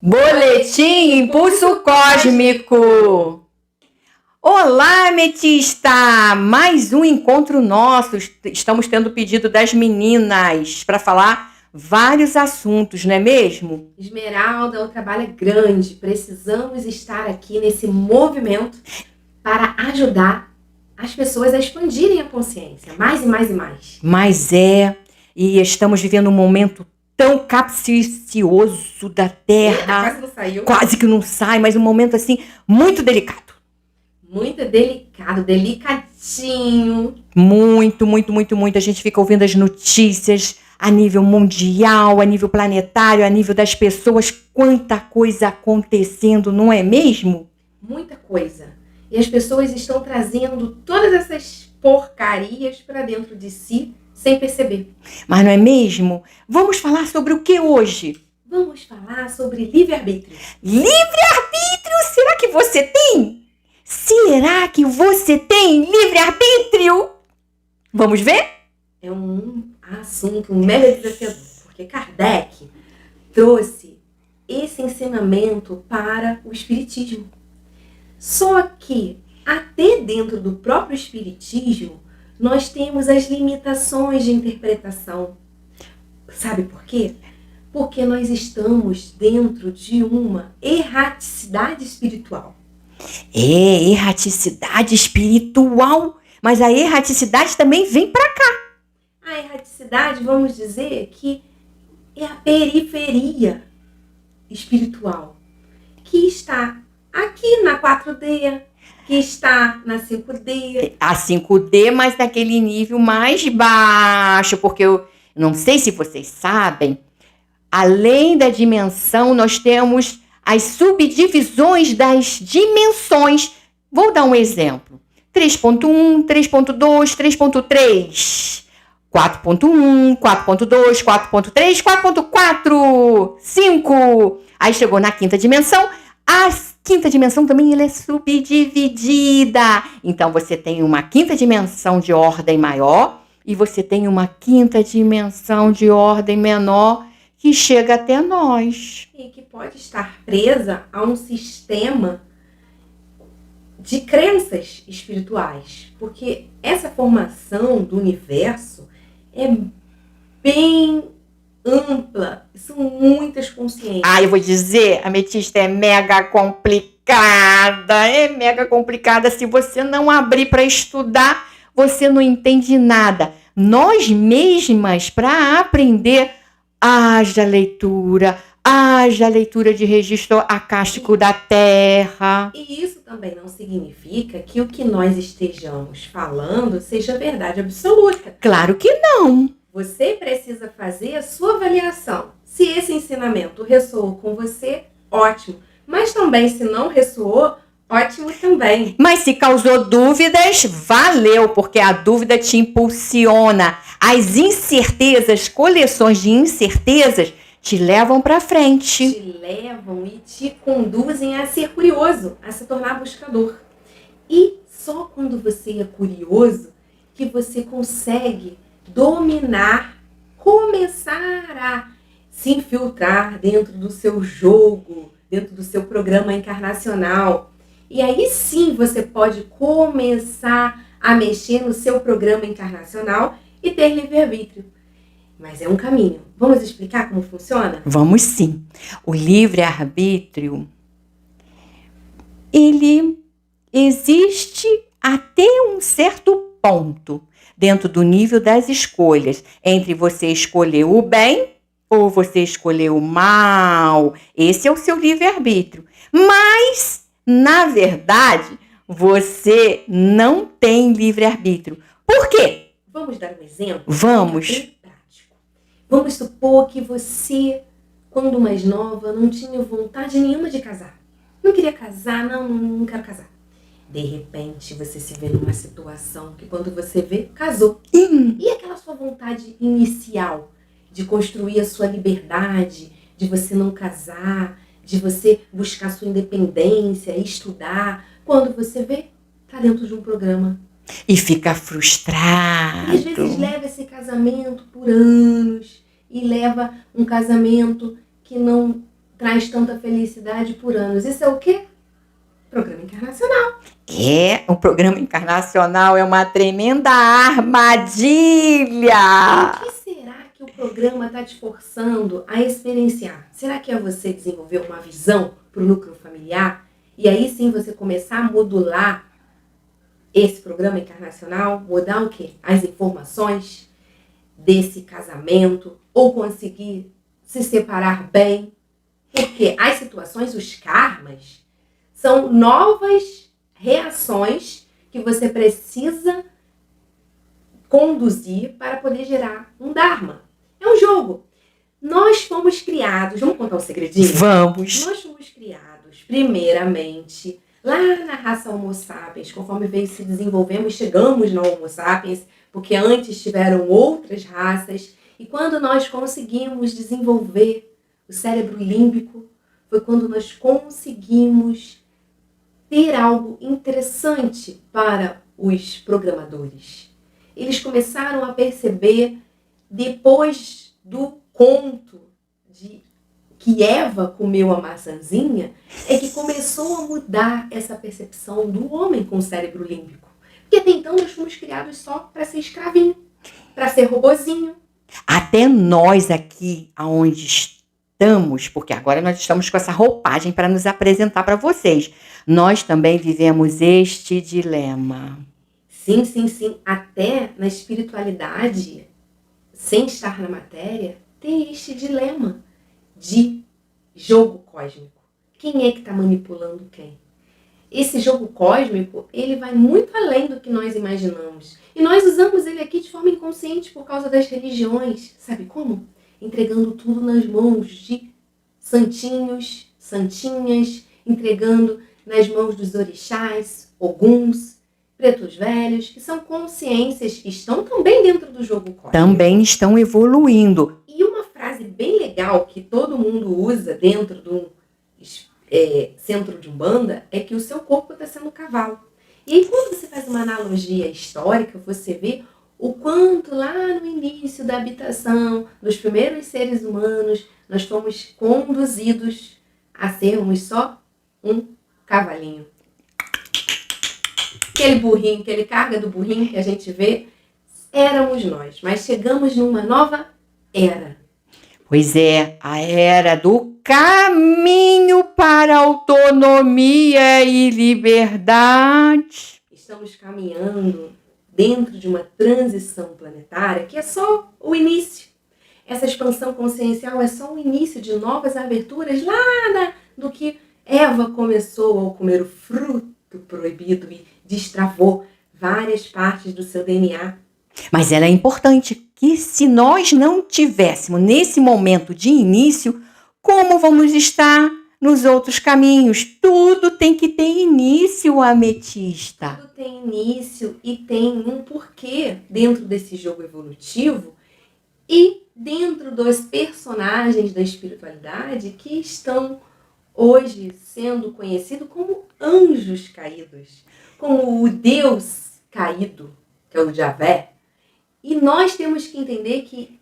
Boletim Impulso Cósmico. Olá, ametista! Mais um encontro nosso. Estamos tendo pedido das meninas para falar vários assuntos, não é mesmo? Esmeralda, o trabalho é grande. Precisamos estar aqui nesse movimento para ajudar as pessoas a expandirem a consciência. Mais e mais e mais. Mas e estamos vivendo um momento tão capcioso da Terra. Quase não saiu. Quase que não sai, mas um momento assim muito delicado. Muito delicado, delicadinho. Muito. A gente fica ouvindo as notícias a nível mundial, a nível planetário, a nível das pessoas. Quanta coisa acontecendo, não é mesmo? Muita coisa. E as pessoas estão trazendo todas essas porcarias para dentro de si sem perceber. Mas não é mesmo? Vamos falar sobre o que hoje? Vamos falar sobre livre-arbítrio. Livre-arbítrio? Será que você tem? Será que você tem livre-arbítrio? Vamos ver? É um assunto mega desafiador, porque Kardec trouxe esse ensinamento para o espiritismo. Só que, até dentro do próprio espiritismo, nós temos as limitações de interpretação. Sabe por quê? Porque nós estamos dentro de uma erraticidade espiritual. Erraticidade espiritual. Mas a erraticidade também vem para cá. A erraticidade, vamos dizer, que é a periferia espiritual, que está aqui na 4D, que está na 5D. A 5D, mas naquele nível mais baixo, porque eu não sei se vocês sabem, além da dimensão, nós temos as subdivisões das dimensões. Vou dar um exemplo. 3.1, 3.2, 3.3, 4.1, 4.2, 4.3, 4.4, 5. Aí chegou na quinta dimensão. A quinta dimensão também ela é subdividida. Então, você tem uma quinta dimensão de ordem maior e você tem uma quinta dimensão de ordem menor que chega até nós. E que pode estar presa a um sistema de crenças espirituais. Porque essa formação do universo é bem ampla. São muitas consciências. Eu vou dizer, a ametista é mega complicada. É mega complicada. Se você não abrir para estudar, você não entende nada. Nós mesmas, para aprender, haja leitura de registro acástico da Terra. E isso também não significa que o que nós estejamos falando seja verdade absoluta. Claro que não. Você precisa fazer a sua avaliação. Se esse ensinamento ressoou com você, ótimo. Mas também, se não ressoou, ótimo também. Mas se causou dúvidas, valeu, porque a dúvida te impulsiona. As incertezas, coleções de incertezas, te levam para frente. Te levam e te conduzem a ser curioso, a se tornar buscador. E só quando você é curioso que você consegue dominar, começar a se infiltrar dentro do seu jogo, dentro do seu programa encarnacional. E aí sim você pode começar a mexer no seu programa encarnacional e ter livre-arbítrio. Mas é um caminho. Vamos explicar como funciona? Vamos sim. O livre-arbítrio, ele existe até um certo ponto, dentro do nível das escolhas, entre você escolher o bem ou você escolher o mal. Esse é o seu livre-arbítrio. Mas, na verdade, você não tem livre-arbítrio. Por quê? Vamos dar um exemplo? Vamos. Vamos supor que você, quando mais nova, não tinha vontade nenhuma de casar. Não queria casar, não quero casar. De repente, você se vê numa situação que quando você vê, casou. E aquela sua vontade inicial de construir a sua liberdade, de você não casar, de você buscar sua independência, estudar. Quando você vê, tá dentro de um programa. E fica frustrado. E às vezes leva esse casamento por anos. E leva um casamento que não traz tanta felicidade por anos. Isso é o quê? Programa encarnacional. O programa encarnacional é uma tremenda armadilha. O que será que o programa está te forçando a experienciar? Será que é você desenvolver uma visão para o núcleo familiar? E aí sim você começar a modular esse programa encarnacional, mudar o quê? As informações desse casamento, ou conseguir se separar bem. Porque as situações, os karmas, são novas reações que você precisa conduzir para poder gerar um Dharma. É um jogo. Nós fomos criados, vamos contar um segredinho? Vamos. Nós fomos criados, primeiramente, lá na raça Homo sapiens, conforme veio se desenvolvendo, chegamos no Homo sapiens, porque antes tiveram outras raças, e quando nós conseguimos desenvolver o cérebro límbico, foi quando nós conseguimos ter algo interessante para os programadores. Eles começaram a perceber, depois do conto de que Eva comeu a maçãzinha, é que começou a mudar essa percepção do homem com o cérebro límbico. Porque até então nós fomos criados só para ser escravinho, para ser robozinho. Até nós aqui, aonde estamos, porque agora nós estamos com essa roupagem para nos apresentar para vocês, nós também vivemos este dilema. Sim, sim, sim. Até na espiritualidade, sem estar na matéria, tem este dilema de jogo cósmico. Quem é que está manipulando quem? Esse jogo cósmico, ele vai muito além do que nós imaginamos. E nós usamos ele aqui de forma inconsciente por causa das religiões. Sabe como? Entregando tudo nas mãos de santinhos, santinhas, entregando nas mãos dos orixás, oguns, pretos velhos, que são consciências que estão também dentro do jogo cósmico. Também estão evoluindo. E uma frase bem legal que todo mundo usa dentro do centro de Umbanda é que o seu corpo está sendo um cavalo. E aí quando você faz uma analogia histórica, você vê o quanto lá no início da habitação dos primeiros seres humanos, nós fomos conduzidos a sermos só um cavalinho. Aquele burrinho, aquele carga do burrinho que a gente vê, éramos nós. Mas chegamos numa nova era. Pois é, a era do caminho para a autonomia e liberdade. Estamos caminhando dentro de uma transição planetária que é só o início. Essa expansão consciencial é só o início de novas aberturas lá do que Eva começou ao comer o fruto proibido e destravou várias partes do seu DNA. Mas ela é importante que se nós não tivéssemos nesse momento de início, como vamos estar nos outros caminhos? Tudo tem que ter início, ametista. Tudo tem início e tem um porquê dentro desse jogo evolutivo e dentro dos personagens da espiritualidade que estão hoje sendo conhecidos como anjos caídos, como o Deus caído, que é o Javé. E nós temos que entender que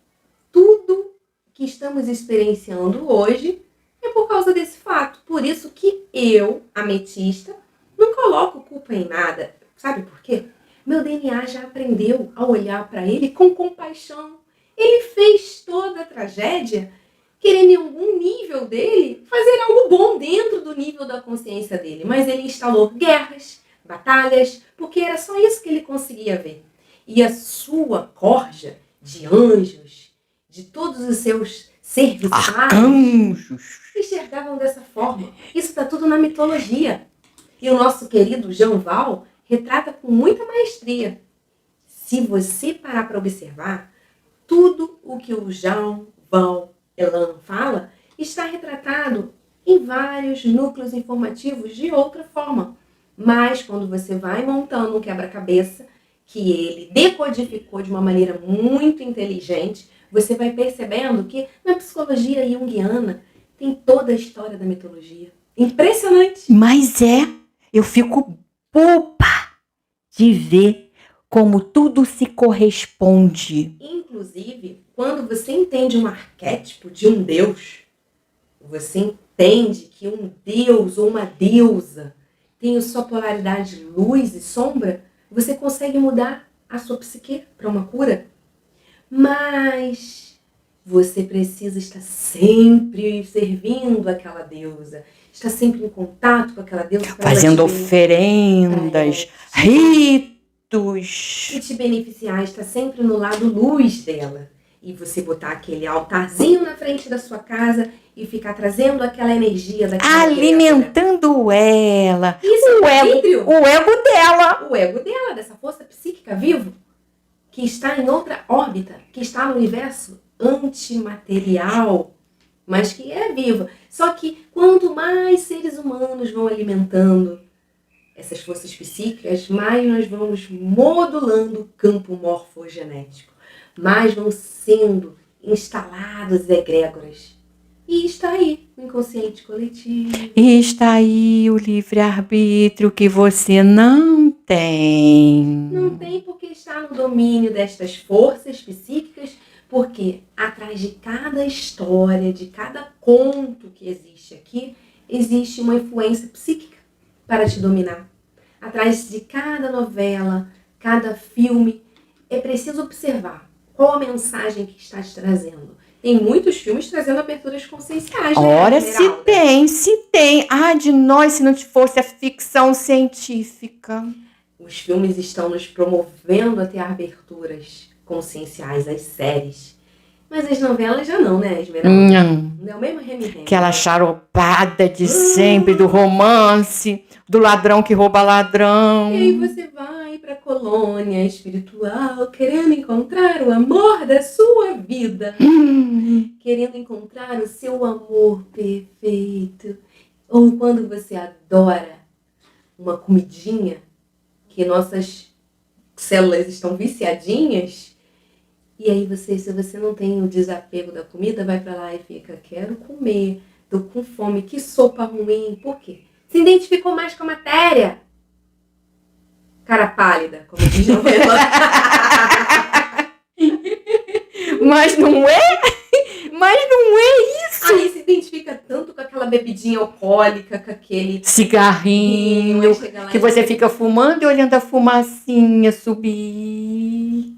tudo que estamos experienciando hoje é por causa desse fato. Por isso que eu, ametista, não coloco culpa em nada. Sabe por quê? Meu DNA já aprendeu a olhar para ele com compaixão. Ele fez toda a tragédia querendo em algum nível dele fazer algo bom dentro do nível da consciência dele. Mas ele instalou guerras, batalhas, porque era só isso que ele conseguia ver. E a sua corja de anjos, de todos os seus serviçais, arcanjos, enxergavam dessa forma. Isso está tudo na mitologia. E o nosso querido Jean Val retrata com muita maestria. Se você parar para observar, tudo o que o Jean Val Elan fala está retratado em vários núcleos informativos de outra forma. Mas quando você vai montando um quebra-cabeça, que ele decodificou de uma maneira muito inteligente, você vai percebendo que na psicologia junguiana tem toda a história da mitologia. Impressionante! Mas eu fico boba de ver como tudo se corresponde. Inclusive, quando você entende um arquétipo de um deus, você entende que um deus ou uma deusa tem a sua polaridade luz e sombra, você consegue mudar a sua psique para uma cura. Mas você precisa estar sempre servindo aquela deusa, estar sempre em contato com aquela deusa. Fazendo oferendas, ritos. E te beneficiar, estar sempre no lado luz dela. E você botar aquele altarzinho na frente da sua casa e ficar trazendo aquela energia daquela alimentando ela. Isso, o ego dela. O ego dela, dessa força psíquica viva, que está em outra órbita, que está no universo antimaterial, mas que é viva. Só que quanto mais seres humanos vão alimentando essas forças psíquicas, mais nós vamos modulando o campo morfogenético. Mais vão sendo instalados egrégoras. E está aí o inconsciente coletivo. E está aí o livre-arbítrio que você não tem. Não tem porque está no domínio destas forças psíquicas, porque atrás de cada história, de cada conto que existe aqui, existe uma influência psíquica para te dominar. Atrás de cada novela, cada filme, é preciso observar qual a mensagem que está te trazendo. Tem muitos filmes trazendo aberturas conscienciais. Ora, se tem. Ah, de nós, se não fosse a ficção científica. Os filmes estão nos promovendo a ter aberturas conscienciais, as séries. Mas as novelas já não, né, Esmeralda? Não é o mesmo remi-remi. Aquela charopada de sempre, do romance, do ladrão que rouba ladrão. E aí você vai pra colônia espiritual, querendo encontrar o amor da sua vida. Querendo encontrar o seu amor perfeito. Ou quando você adora uma comidinha, que nossas células estão viciadinhas. E aí se você não tem o desapego da comida, vai pra lá e fica, quero comer, tô com fome, que sopa ruim. Por quê? Se identificou mais com a matéria. Cara pálida, como diz a novela. Mas não é? Mas não é isso. Aí se identifica tanto com aquela bebidinha alcoólica, com aquele cigarrinho, que você fica fumando e olhando a fumacinha subir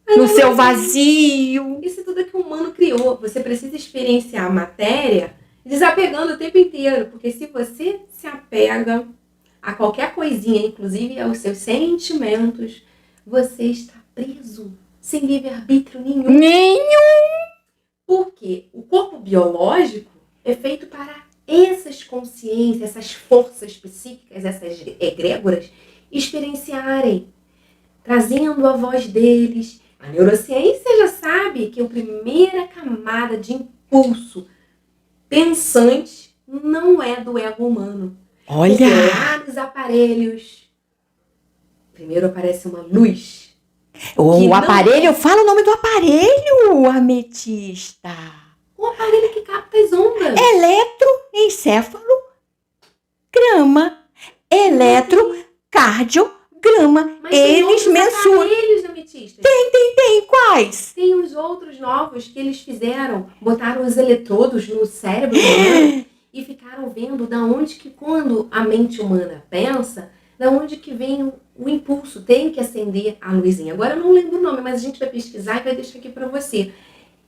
no seu vazio. Isso tudo é que o humano criou. Você precisa experienciar a matéria desapegando o tempo inteiro. Porque se você se apega a qualquer coisinha, inclusive aos seus sentimentos, você está preso, sem livre-arbítrio nenhum. Porque o corpo biológico é feito para essas consciências, essas forças psíquicas, essas egrégoras experienciarem, trazendo a voz deles. A neurociência já sabe que a primeira camada de impulso pensante não é do ego humano. Olha! Porque lá nos aparelhos, primeiro aparece uma luz. O aparelho, fala o nome do aparelho, ametista. O aparelho que capta as ondas. Eletroencefalograma. Eletrocardiograma. Mas eles mensuram. Aparelhos, ametistas. Tem. Quais? Tem os outros novos que eles fizeram. Botaram os eletrodos no cérebro humano e ficaram vendo da onde que, quando a mente humana pensa, da onde que vem o impulso. Tem que acender a luzinha. Agora eu não lembro o nome, mas a gente vai pesquisar e vai deixar aqui para você.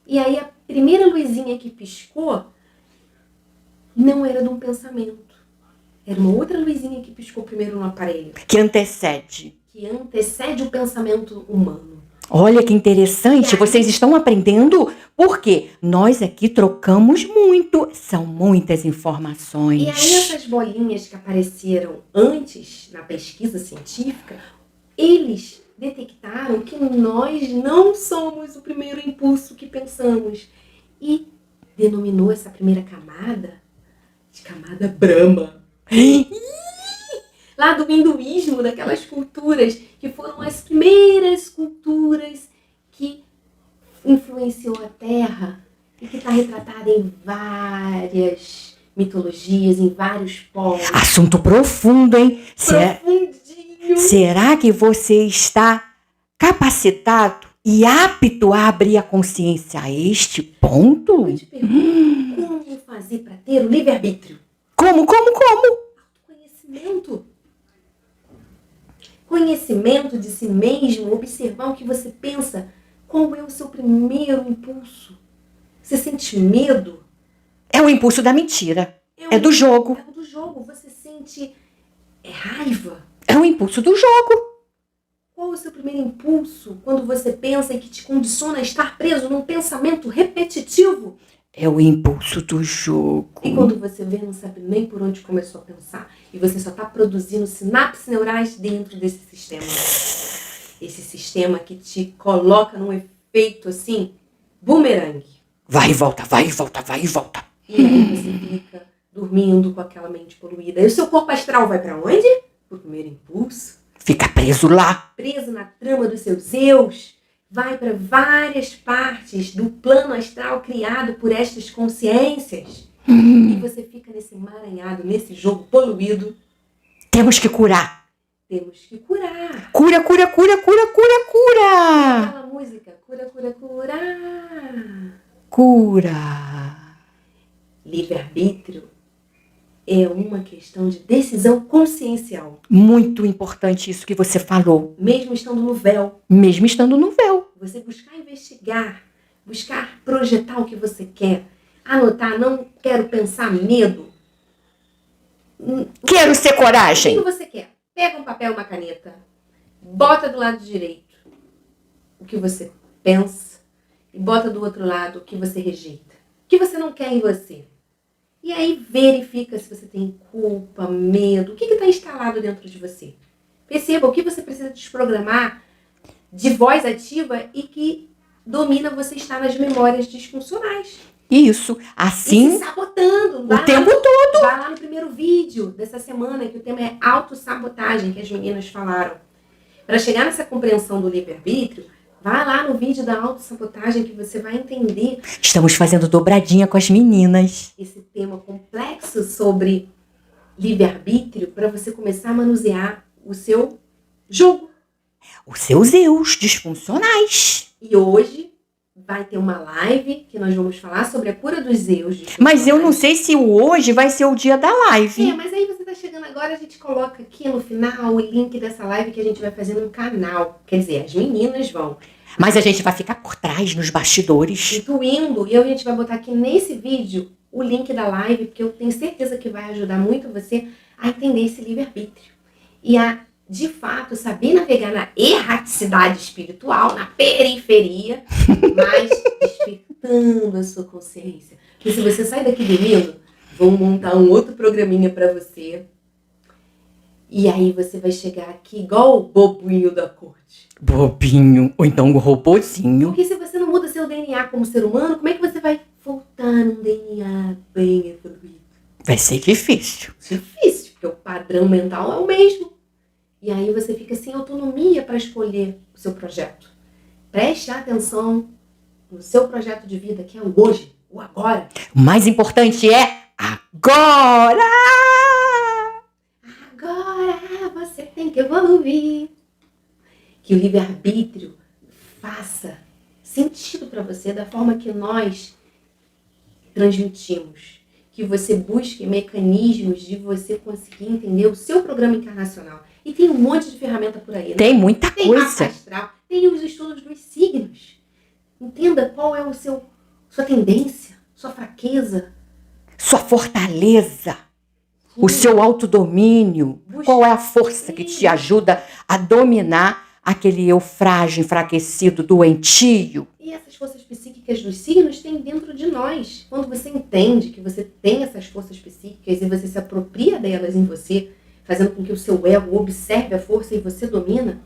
E aí a primeira luzinha que piscou não era de um pensamento. Era uma outra luzinha que piscou primeiro no aparelho. Que antecede o pensamento humano. Olha que interessante, vocês estão aprendendo, porque nós aqui trocamos muito, são muitas informações. E aí essas bolinhas que apareceram antes na pesquisa científica, eles detectaram que nós não somos o primeiro impulso que pensamos. E denominou essa primeira camada de camada Brahma. Lá do hinduísmo, daquelas culturas que foram as primeiras culturas que influenciou a Terra e que está retratada em várias mitologias, em vários povos. Assunto profundo, hein? Profundinho. Será que você está capacitado e apto a abrir a consciência a este ponto? Eu te pergunto, como fazer para ter o livre-arbítrio? Como? Conhecimento. Conhecimento de si mesmo, observar o que você pensa. Qual é o seu primeiro impulso? Você sente medo? É o impulso da mentira. É do jogo. É do jogo. Você sente raiva? É o impulso do jogo. Qual é o seu primeiro impulso quando você pensa e que te condiciona a estar preso num pensamento repetitivo? É o impulso do jogo. E quando você vê, não sabe nem por onde começou a pensar. E você só está produzindo sinapses neurais dentro desse sistema. Esse sistema que te coloca num efeito assim, bumerangue. Vai e volta, vai e volta, vai e volta. E aí você fica dormindo com aquela mente poluída. E o seu corpo astral vai para onde? Pro primeiro impulso. Fica preso lá. Preso na trama dos seus eus. Vai para várias partes do plano astral criado por estas consciências. E você fica nesse emaranhado, nesse jogo poluído. Temos que curar. Temos que curar. Cura. Aquela música, cura. Cura. Livre-arbítrio é uma questão de decisão consciencial. Muito importante isso que você falou. Mesmo estando no véu. Mesmo estando no véu. Você buscar investigar, buscar projetar o que você quer. Anotar, não quero pensar medo. Quero ser O coragem. que você quer? Pega um papel e uma caneta. Bota do lado direito o que você pensa e bota do outro lado o que você rejeita. O que você não quer em você. E aí verifica se você tem culpa, medo. O que está instalado dentro de você. Perceba o que você precisa desprogramar de voz ativa e que domina você estar nas memórias disfuncionais. Isso. Assim, E se sabotando. o tempo todo. Vai lá no primeiro vídeo dessa semana, que o tema é autossabotagem, que as meninas falaram. Para chegar nessa compreensão do livre-arbítrio, vai lá no vídeo da autossabotagem que você vai entender Estamos fazendo dobradinha com as meninas. esse tema complexo sobre livre-arbítrio para você começar a manusear o seu jogo. Os seus eus disfuncionais. E hoje vai ter uma live que nós vamos falar sobre a cura dos eus. Mas eu não sei se hoje vai ser o dia da live. Mas aí você tá chegando agora, a gente coloca aqui no final o link dessa live que a gente vai fazer no canal. Quer dizer, as meninas vão Mas a gente vai ficar por trás, nos bastidores. intuindo, e a gente vai botar aqui nesse vídeo o link da live, porque eu tenho certeza que vai ajudar muito você a entender esse livre-arbítrio. E a, de fato, saber navegar na erraticidade espiritual, na periferia, mas despertando a sua consciência. Porque se você sai daqui dormindo, vão montar um outro programinha para você. E aí você vai chegar aqui igual o bobinho da corte. Bobinho, ou então o robozinho. Porque se você não muda seu DNA como ser humano, como é que você vai voltar num DNA bem evoluído? Vai ser difícil. Difícil, porque o padrão mental é o mesmo. E aí você fica sem autonomia para escolher o seu projeto. Preste atenção no seu projeto de vida, que é o hoje, o agora. O mais importante é agora! Agora você tem que evoluir. Que o livre-arbítrio faça sentido para você da forma que nós transmitimos. Que você busque mecanismos de você conseguir entender o seu programa encarnacional. E tem um monte de ferramenta por aí. Né? Tem muita Tem mapa coisa. astral, tem os estudos dos signos. Entenda qual é sua tendência, sua fraqueza. Sua fortaleza. O seu autodomínio. Qual é a força que te ajuda a dominar aquele eu frágil, enfraquecido, doentio? E essas forças psíquicas dos signos tem dentro de nós. Quando você entende que você tem essas forças psíquicas e você se apropria delas em você, fazendo com que o seu ego observe a força e você domina,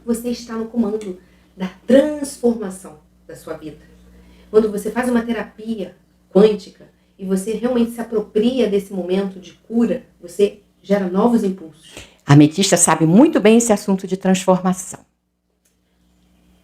você está no comando da transformação da sua vida. Quando você faz uma terapia quântica e você realmente se apropria desse momento de cura, você gera novos impulsos. A ametista sabe muito bem esse assunto de transformação.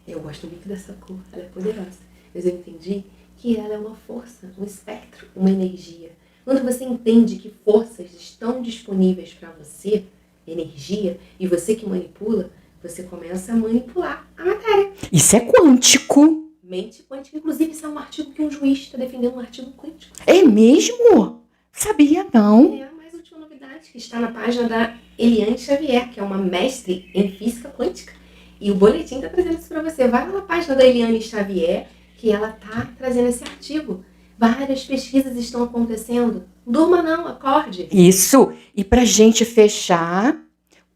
Eu gosto muito dessa cor, ela é poderosa. Mas eu entendi que ela é uma força, um espectro, uma energia. Quando você entende que forças estão disponíveis para você, energia, e você que manipula, você começa a manipular a matéria. Isso é quântico. Mente quântica. Inclusive, isso é um artigo que um juiz está defendendo, um artigo quântico. É mesmo? Sabia não. É a mais última novidade, que está na página da Eliane Xavier, que é uma mestre em física quântica. E o boletim está trazendo isso para você. Vai lá na página da Eliane Xavier, que ela está trazendo esse artigo. Várias pesquisas estão acontecendo. Durma não, acorde. Isso. E pra gente fechar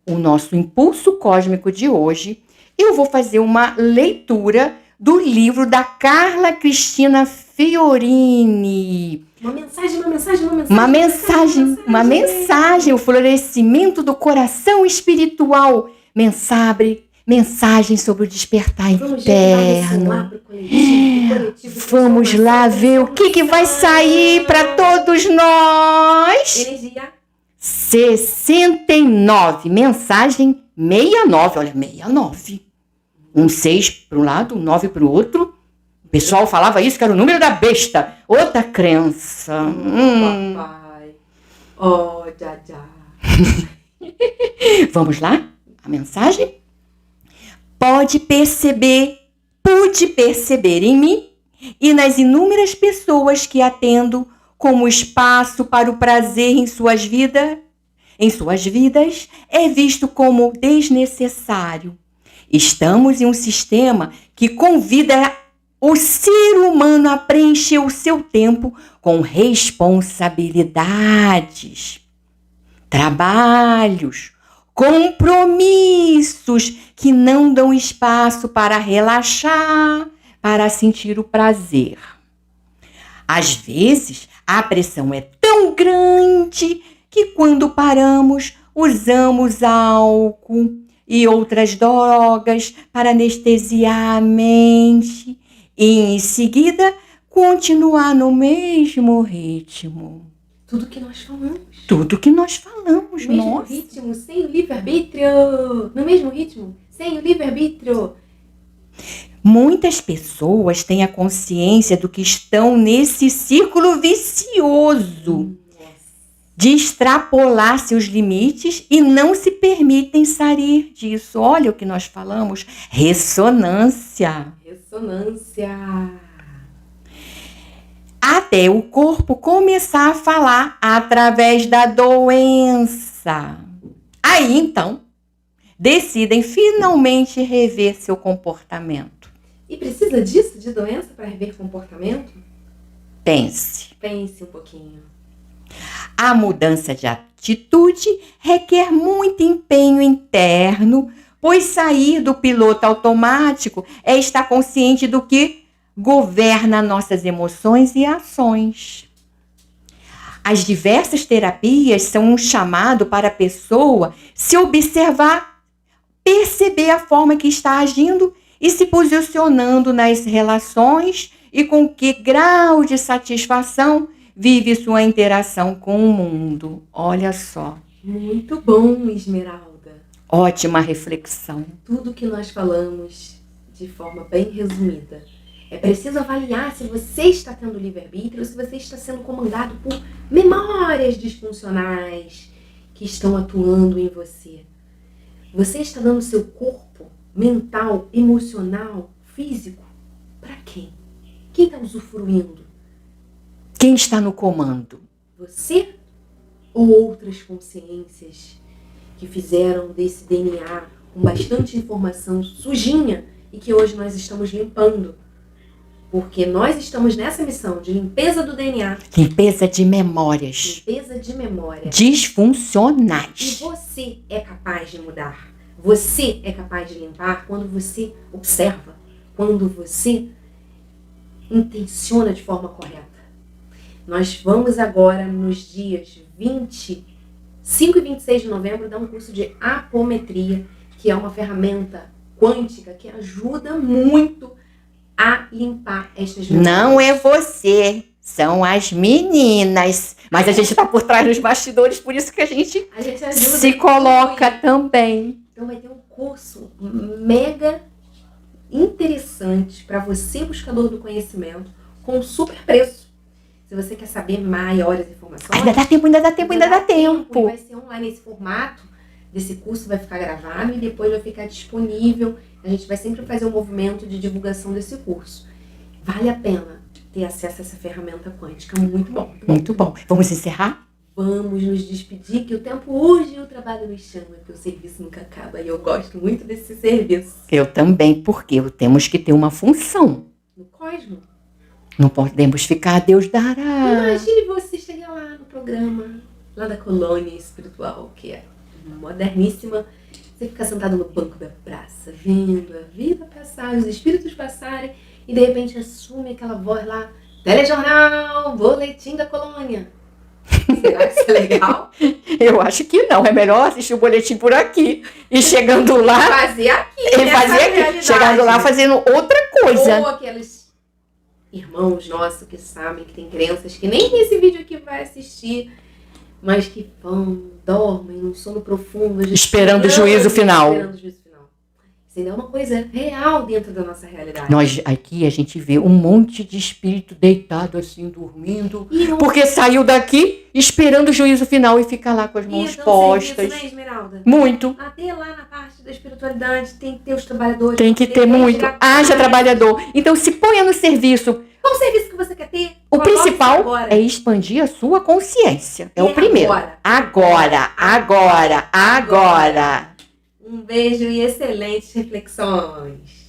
o nosso impulso cósmico de hoje, eu vou fazer uma leitura do livro da Carla Cristina Fiorini. Uma mensagem, o florescimento do coração espiritual. Mensagem sobre o despertar interno. Vamos lá ver o que vai sair para todos nós. Energia 69, mensagem 69, olha, 69. Um 6 para um lado, um 9 para o outro. O pessoal falava isso, que era o número da besta. Outra crença. Papai. Oh, já. Vamos lá? A mensagem? Pude perceber em mim e nas inúmeras pessoas que atendo como espaço para o prazer em suas vidas é visto como desnecessário. Estamos em um sistema que convida o ser humano a preencher o seu tempo com responsabilidades, trabalhos, compromissos que não dão espaço para relaxar, para sentir o prazer. Às vezes, a pressão é tão grande que quando paramos, usamos álcool e outras drogas para anestesiar a mente e, em seguida, continuar no mesmo ritmo. Tudo que nós falamos. No mesmo ritmo, sem o livre-arbítrio. No mesmo ritmo, sem o livre-arbítrio. Muitas pessoas têm a consciência do que estão nesse círculo vicioso de extrapolar seus limites e não se permitem sair disso. Olha o que nós falamos, ressonância. Até o corpo começar a falar através da doença. Aí, então, decidem finalmente rever seu comportamento. E precisa disso, de doença, para rever comportamento? Pense um pouquinho. A mudança de atitude requer muito empenho interno, pois sair do piloto automático é estar consciente do que governa nossas emoções e ações. As diversas terapias são um chamado para a pessoa se observar, perceber a forma que está agindo e se posicionando nas relações e com que grau de satisfação vive sua interação com o mundo. Olha só. Muito bom, Esmeralda. Ótima reflexão. Tudo que nós falamos de forma bem resumida. É preciso avaliar se você está tendo livre-arbítrio ou se você está sendo comandado por memórias disfuncionais que estão atuando em você. Você está dando seu corpo mental, emocional, físico para quem? Quem está usufruindo? Quem está no comando? Você ou outras consciências que fizeram desse DNA com bastante informação sujinha e que hoje nós estamos limpando? Porque nós estamos nessa missão de limpeza do DNA. Limpeza de memórias. Disfuncionais. E você é capaz de mudar. Você é capaz de limpar quando você observa. Quando você intenciona de forma correta. Nós vamos agora, nos dias 25 e 26 de novembro, dar um curso de apometria, que é uma ferramenta quântica que ajuda muito a limpar estas memórias. Não é você, são as meninas. Mas a gente está por trás dos bastidores, por isso que a gente se coloca também. Então vai ter um curso mega interessante para você, buscador do conhecimento, com super preço. Se você quer saber maiores informações... Ainda dá tempo. E vai ser online esse formato desse curso, vai ficar gravado e depois vai ficar disponível. A gente vai sempre fazer um movimento de divulgação desse curso. vale a pena ter acesso a essa ferramenta quântica. Muito bom. Muito bom. Vamos encerrar? Vamos nos despedir, que o tempo urge e o trabalho nos chama, que o serviço nunca acaba. E eu gosto muito desse serviço. Eu também, porque temos que ter uma função. No cosmos. Não podemos ficar, Deus dará. Imagine você chegar lá no programa, lá da colônia espiritual, que é moderníssima. Você ficar sentado no banco da praça, vendo a vida passar, os espíritos passarem, e de repente assume aquela voz lá, telejornal, boletim da colônia. Será que isso é legal? Eu acho que não. É melhor assistir o boletim por aqui. E chegando lá... Fazer aqui, E fazer aqui. Chegando lá fazendo outra coisa. Ou aqueles irmãos nossos que sabem que tem crenças que nem esse vídeo aqui vai assistir, mas que vão, dormem num sono profundo. Esperando o juízo final. Esperando o juízo final. Isso ainda é uma coisa real dentro da nossa realidade. Nós aqui a gente vê um monte de espírito deitado assim, dormindo. E não Porque saiu daqui esperando o juízo final e fica lá com as mãos postas. serviço, né, Esmeralda? Muito. Até lá na parte da espiritualidade tem que ter os trabalhadores. Tem que ter muito. Haja trabalhador. Então se ponha no serviço. Qual o serviço que você quer ter? O Coloque principal agora. é expandir a sua consciência. É E o primeiro. agora. Agora. Um beijo e excelentes reflexões.